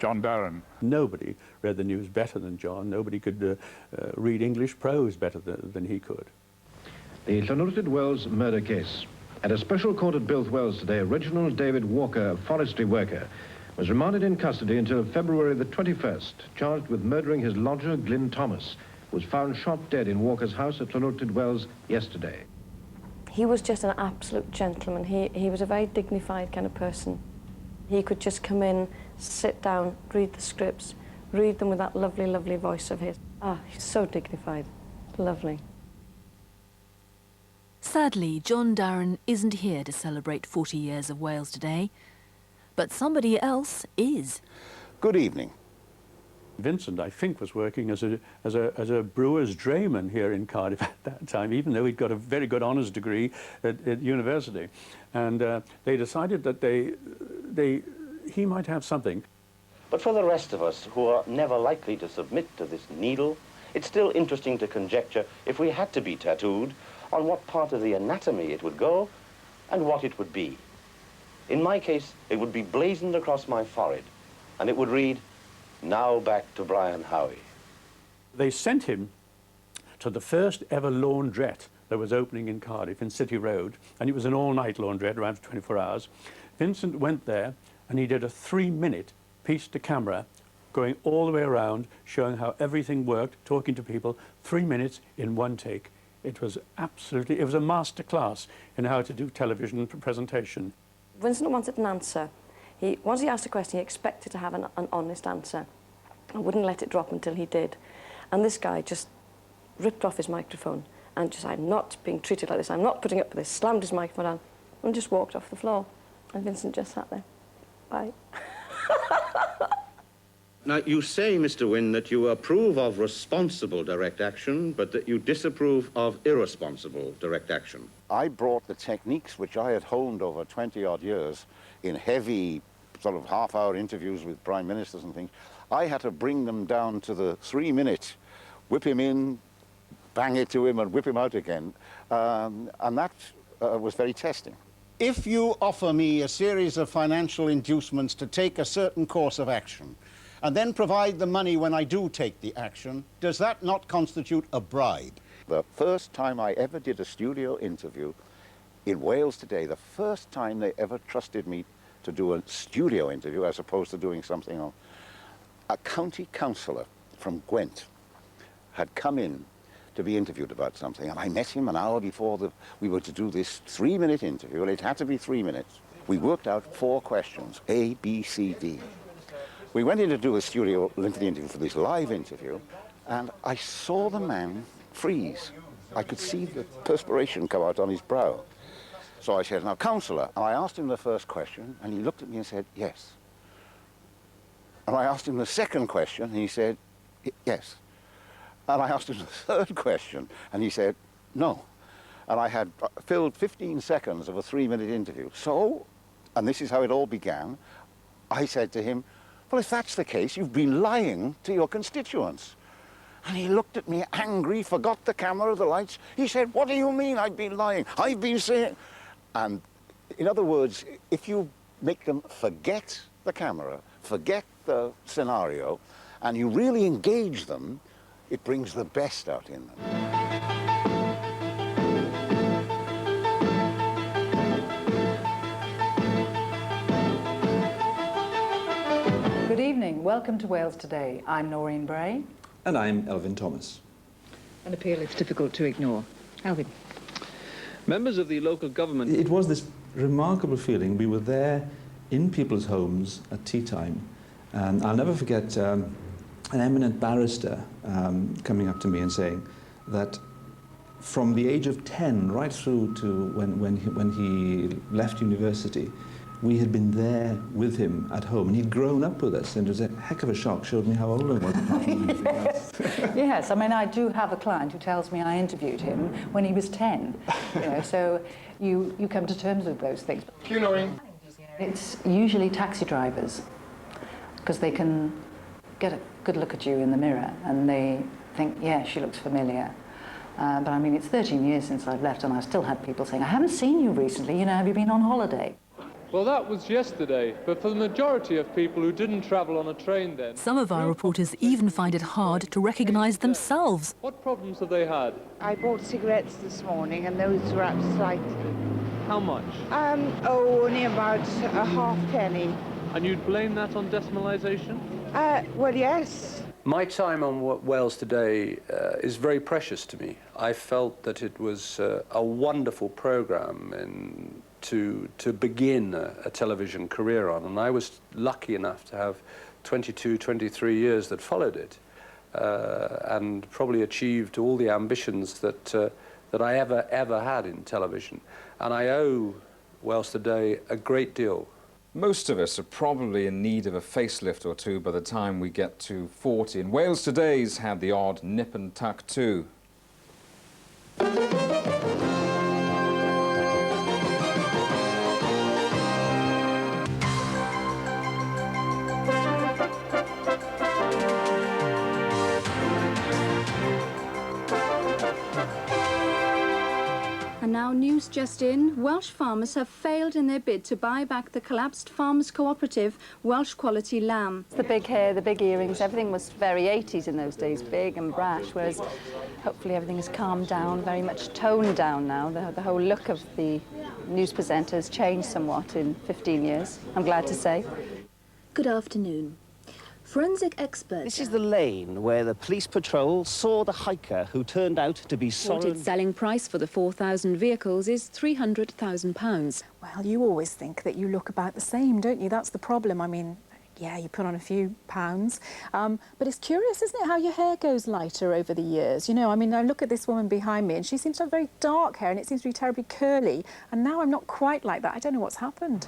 John Darren. Nobody read the news better than John. Nobody could read English prose better than he could. The Llanwrtyd Wells murder case. At a special court at Builth Wells today, Reginald David Walker, a forestry worker, was remanded in custody until February the 21st, charged with murdering his lodger, Glyn Thomas, who was found shot dead in Walker's house at Llanwrtyd Wells yesterday. He was just an absolute gentleman. He was a very dignified kind of person. He could just come in, sit down, read the scripts, read them with that lovely, lovely voice of his. Ah, he's so dignified. Lovely. Sadly, John Darren isn't here to celebrate 40 years of Wales today, but somebody else is. Good evening. Vincent, I think, was working as a brewer's drayman here in Cardiff at that time, even though he'd got a very good honours degree at university. And they decided that he might have something. But for the rest of us who are never likely to submit to this needle, it's still interesting to conjecture, if we had to be tattooed, on what part of the anatomy it would go and what it would be. In my case, it would be blazoned across my forehead, and it would read, "Now back to Brian Howie." They sent him to the first ever laundrette that was opening in Cardiff, in City Road, and it was an all-night laundrette, around for 24 hours. Vincent went there, and he did a 3-minute piece to camera, going all the way around, showing how everything worked, talking to people, 3 minutes in one take. It was absolutely, it was a master class in how to do television presentation. Vincent wanted an answer. Once he asked a question, he expected to have an honest answer. I wouldn't let it drop until he did. And this guy just ripped off his microphone and just, "I'm not being treated like this, I'm not putting up with this," slammed his microphone down and just walked off the floor. And Vincent just sat there. Bye. Now, you say, Mr. Wynne, that you approve of responsible direct action, but that you disapprove of irresponsible direct action. I brought the techniques which I had honed over 20-odd years in heavy sort of half-hour interviews with prime ministers and things. I had to bring them down to the 3-minute, whip him in, bang it to him and whip him out again. And that was very testing. If you offer me a series of financial inducements to take a certain course of action, and then provide the money when I do take the action, does that not constitute a bribe? The first time I ever did a studio interview in Wales Today, the first time they ever trusted me to do a studio interview as opposed to doing something else, a county councillor from Gwent had come in to be interviewed about something, and I met him an hour before we were to do this 3-minute interview, and it had to be 3 minutes. We worked out 4 questions, A, B, C, D. We went in to do a studio interview for this live interview, and I saw the man freeze. I could see the perspiration come out on his brow. So I said, "Now, councillor," and I asked him the first question, and he looked at me and said, "Yes." And I asked him the second question, and he said, "Yes." And I asked him the third question, and he said, "No." And I had filled 15 seconds of a 3-minute interview. So, and this is how it all began, I said to him, "Well, if that's the case, you've been lying to your constituents." And he looked at me angry, forgot the camera, the lights. He said, "What do you mean I've been lying? I've been saying..." And in other words, if you make them forget the camera, forget the scenario, and you really engage them, it brings the best out in them. Good evening. Welcome to Wales Today. I'm Noreen Bray. And I'm Elvin Thomas. An appeal it's difficult to ignore. Elvin. Members of the local government... It was this remarkable feeling. We were there in people's homes at tea time. And I'll never forget an eminent barrister coming up to me and saying that from the age of 10 right through to when he left university, we had been there with him at home, and he'd grown up with us, and it was a heck of a shock, showed me how old I was. Yes, I mean, I do have a client who tells me I interviewed him when he was 10, you know, so you come to terms with those things. It's usually taxi drivers, because they can get a good look at you in the mirror, and they think, yeah, she looks familiar. But I mean, it's 13 years since I've left, and I've still had people saying, "I haven't seen you recently, you know, have you been on holiday?" Well, that was yesterday, but for the majority of people who didn't travel on a train then... Some of our reporters even find it hard to recognise themselves. What problems have they had? I bought cigarettes this morning and those were up slightly. How much? Only about a half penny. And you'd blame that on decimalisation? Well, yes. My time on Wales Today is very precious to me. I felt that it was a wonderful programme to begin a television career on, and I was lucky enough to have 22, 23 years that followed it, and probably achieved all the ambitions that I ever had in television. And I owe Wales Today a great deal. Most of us are probably in need of a facelift or two by the time we get to 40, and Wales Today's had the odd nip and tuck too. And now news just in. Welsh farmers have failed in their bid to buy back the collapsed farmers' cooperative Welsh Quality Lamb. The big hair, the big earrings, everything was very 80s in those days, big and brash, whereas hopefully everything has calmed down, very much toned down now. The whole look of the news presenters changed somewhat in 15 years, I'm glad to say. Good afternoon. Forensic experts... This is the lane where the police patrol saw the hiker who turned out to be Reported selling price for the 4,000 vehicles is £300,000. Well, you always think that you look about the same, don't you? That's the problem. I mean, yeah, you put on a few pounds. But it's curious, isn't it, how your hair goes lighter over the years? You know, I mean, I look at this woman behind me and she seems to have very dark hair and it seems to be terribly curly. And now I'm not quite like that. I don't know what's happened.